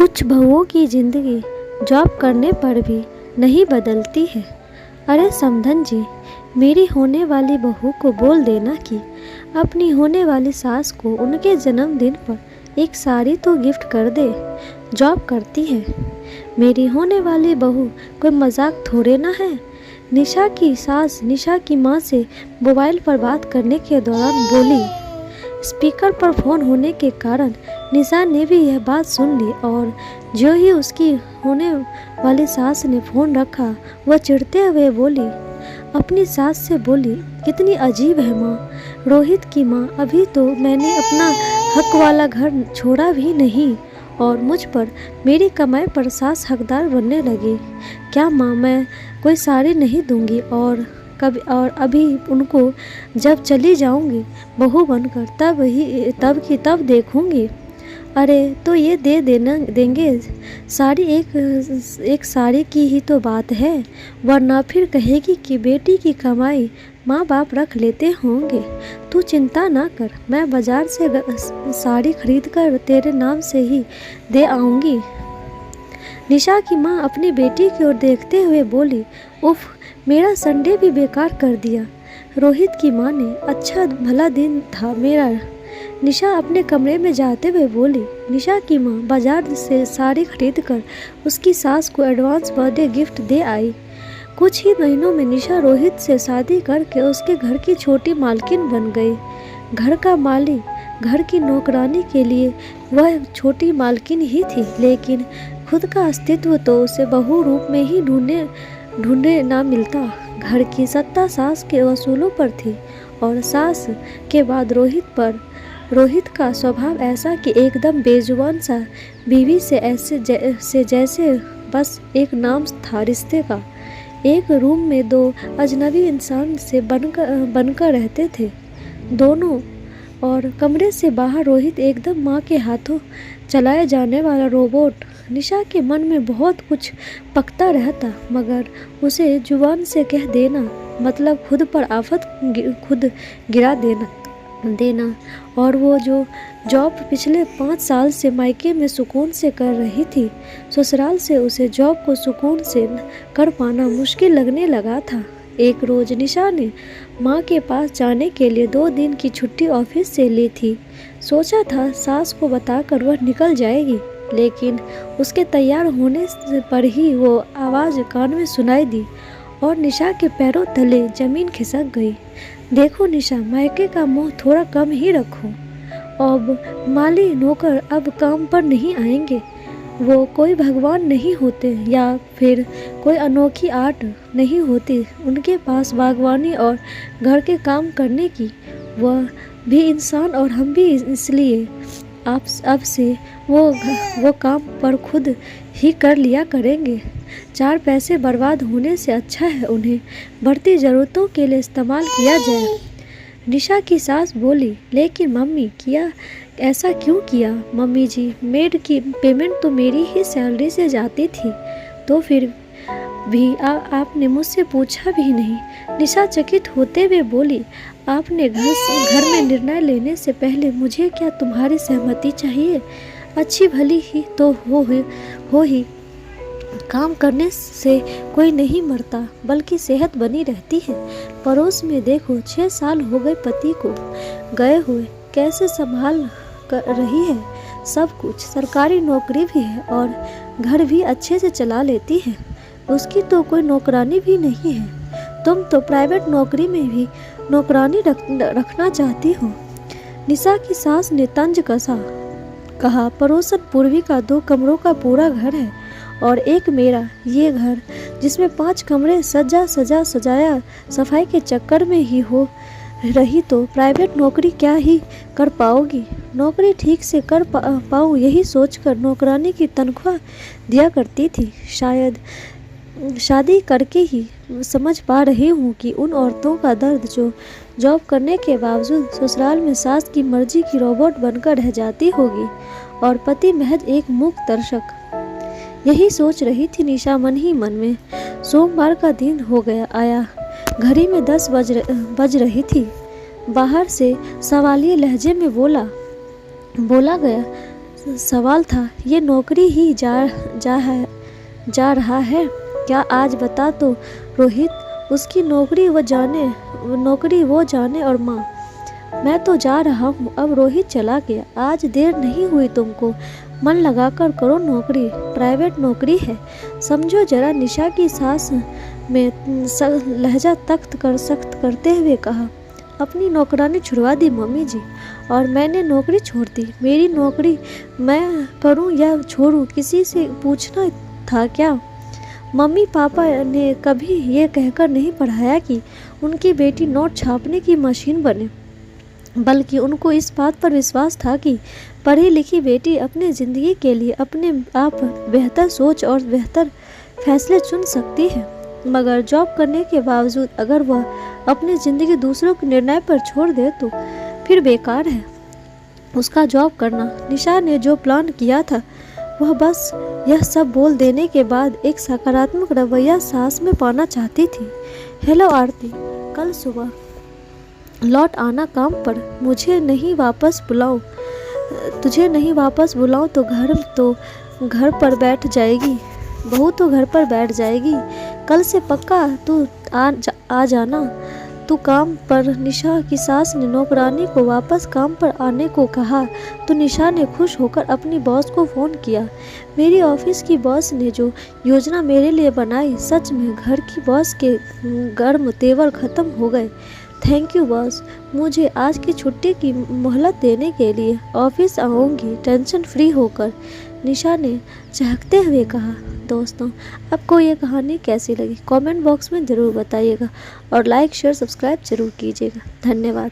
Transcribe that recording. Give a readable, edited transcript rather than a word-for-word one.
कुछ बहुओं की ज़िंदगी जॉब करने पर भी नहीं बदलती है। अरे समधन जी, मेरी होने वाली बहू को बोल देना कि अपनी होने वाली सास को उनके जन्मदिन पर एक साड़ी तो गिफ्ट कर दे। जॉब करती है मेरी होने वाली बहू, कोई मजाक थोड़े ना है। निशा की सास निशा की माँ से मोबाइल पर बात करने के दौरान बोली। स्पीकर पर फ़ोन होने के कारण निशा ने भी यह बात सुन ली और जो ही उसकी होने वाली सास ने फ़ोन रखा, वह चिढ़ते हुए बोली, अपनी सास से बोली, कितनी अजीब है माँ, रोहित की माँ, अभी तो मैंने अपना हक वाला घर छोड़ा भी नहीं और मुझ पर मेरी कमाई पर सास हकदार बनने लगी। क्या माँ, मैं कोई साड़ी नहीं दूंगी और अभी उनको जब चली जाऊंगी बहू बनकर तब देखूंगी। अरे तो ये देंगे साड़ी, एक साड़ी की ही तो बात है, वरना फिर कहेगी कि बेटी की कमाई माँ बाप रख लेते होंगे। तू चिंता ना कर, मैं बाजार से साड़ी खरीद कर तेरे नाम से ही दे आऊँगी। निशा की माँ अपनी बेटी की ओर देखते हुए बोली, उफ, मेरा संडे भी बेकार कर दिया। रोहित की माँ ने, अच्छा भला दिन था मेरा। निशा अपने कमरे में जाते हुए बोली। निशा की माँ बाजार से साड़ी खरीद कर उसकी सास को एडवांस बर्थडे गिफ्ट दे आई। कुछ ही महीनों में निशा रोहित से शादी करके उसके घर की छोटी मालकिन बन गई। घर का माली, घर की नौकरानी के लिए वह छोटी मालकिन ही थी, लेकिन खुद का अस्तित्व तो उसे बहू रूप में ही ढूंढे ना मिलता। घर की सत्ता सास के वसूलों पर थी और सास के बाद रोहित का स्वभाव ऐसा कि एकदम बेजुबान सा, बीवी से जैसे बस एक नाम था रिश्ते का। एक रूम में दो अजनबी इंसान से बनकर रहते थे दोनों, और कमरे से बाहर रोहित एकदम माँ के हाथों चलाए जाने वाला रोबोट। निशा के मन में बहुत कुछ पकता रहता, मगर उसे जुबान से कह देना मतलब खुद पर आफत खुद गिरा देना। और वो जो जॉब पिछले 5 साल से मायके में सुकून से कर रही थी, ससुराल से उसे जॉब को सुकून से कर पाना मुश्किल लगने लगा था। एक रोज़ निशा ने माँ के पास जाने के लिए 2 दिन की छुट्टी ऑफिस से ली थी। सोचा था सास को बताकर वह निकल जाएगी, लेकिन उसके तैयार होने पर ही वो आवाज़ कान में सुनाई दी और निशा के पैरों तले जमीन खिसक गई। देखो निशा, मायके का मोह थोड़ा कम ही रखो। अब माली नौकर अब काम पर नहीं आएंगे, वो कोई भगवान नहीं होते या फिर कोई अनोखी आर्ट नहीं होती उनके पास बागवानी और घर के काम करने की। वह भी इंसान और हम भी, इसलिए अब से वो काम पर खुद ही कर लिया करेंगे। 4 पैसे बर्बाद होने से अच्छा है उन्हें बढ़ती ज़रूरतों के लिए इस्तेमाल किया जाए। निशा की सास बोली, लेकिन मम्मी ऐसा क्यों किया? मम्मी जी, मेड की पेमेंट तो मेरी ही सैलरी से जाती थी, तो फिर भी आपने मुझसे पूछा भी नहीं। निशा चकित होते हुए बोली, आपने घर में निर्णय लेने से पहले मुझे क्या तुम्हारी सहमति चाहिए? अच्छी भली ही तो हो ही काम करने से कोई नहीं मरता, बल्कि सेहत बनी रहती है। पड़ोस में देखो, 6 साल हो गए पति को गए हुए, कैसे संभाल कर रही है सब कुछ। सरकारी नौकरी भी है और घर भी अच्छे से चला लेती है। उसकी तो कोई नौकरानी भी नहीं है। तुम तो प्राइवेट नौकरी में भी नौकरानी रखना चाहती हो। निशा की सास ने तंज कसा। कहा, पड़ोसन पूर्वी का 2 कमरों का पूरा घर है और एक मेरा। ये घर जिसमें 5 कमरे सजाया सफाई के चक्कर में ही हो रही तो प्राइवेट नौकरी क्या ही कर पाओगी? नौकरी ठीक से कर पाऊँ यही सोचकर नौकरानी की तनख्वाह दिया करती थी। शायद शादी करके ही समझ पा रही हूँ कि उन औरतों का दर्द जो जॉब करने के बावजूद ससुराल में सास की मर्जी की रोबोट बनकर रह जाती होगी और पति महज एक मूक दर्शक। यही सोच रही थी निशा मन ही मन में। सोमवार का दिन हो गया आया। घड़ी में 10 बज रही थी। बाहर से सवालिया लहजे में बोला गया, सवाल था, ये नौकरी ही जा रहा है क्या? आज बता तो रोहित, उसकी नौकरी वो जाने और माँ, मैं तो जा रहा हूँ। अब रोहित चला गया। आज देर नहीं हुई तुमको, मन लगाकर करो नौकरी, प्राइवेट नौकरी है, समझो जरा, निशा की सास में लहजा सख्त करते हुए कहा। अपनी नौकरानी छुड़वा दी मम्मी जी, और मैंने नौकरी छोड़ दी। मेरी नौकरी मैं करूं या छोड़ूं, किसी से पूछना था क्या? मम्मी पापा ने कभी ये कहकर नहीं पढ़ाया कि उनकी बेटी नोट छापने की मशीन बने, बल्कि उनको इस बात पर विश्वास था कि पढ़ी लिखी बेटी अपनी ज़िंदगी के लिए अपने आप बेहतर सोच और बेहतर फैसले चुन सकती है। मगर जॉब करने के बावजूद अगर वह अपनी ज़िंदगी दूसरों के निर्णय पर छोड़ दे तो फिर बेकार है उसका जॉब करना। निशा ने जो प्लान किया था वह बस यह सब बोल देने के बाद एक सकारात्मक रवैया सास में पाना चाहती थी। हेलो आरती, कल सुबह लौट आना काम पर, तुझे नहीं वापस बुलाऊं तो घर पर बैठ जाएगी, बहू तो घर पर बैठ जाएगी। कल से पक्का तू आ जाना तू काम पर। निशा की सास ने नौकरानी को वापस काम पर आने को कहा तो निशा ने खुश होकर अपनी बॉस को फ़ोन किया। मेरी ऑफिस की बॉस ने जो योजना मेरे लिए बनाई, सच में घर की बॉस के गर्म तेवर ख़त्म हो गए। थैंक यू बॉस, मुझे आज की छुट्टी की मोहलत देने के लिए। ऑफिस आऊँगी टेंशन फ्री होकर, निशा ने चहकते हुए कहा। दोस्तों, आपको ये कहानी कैसी लगी कमेंट बॉक्स में ज़रूर बताइएगा और लाइक शेयर सब्सक्राइब ज़रूर कीजिएगा। धन्यवाद।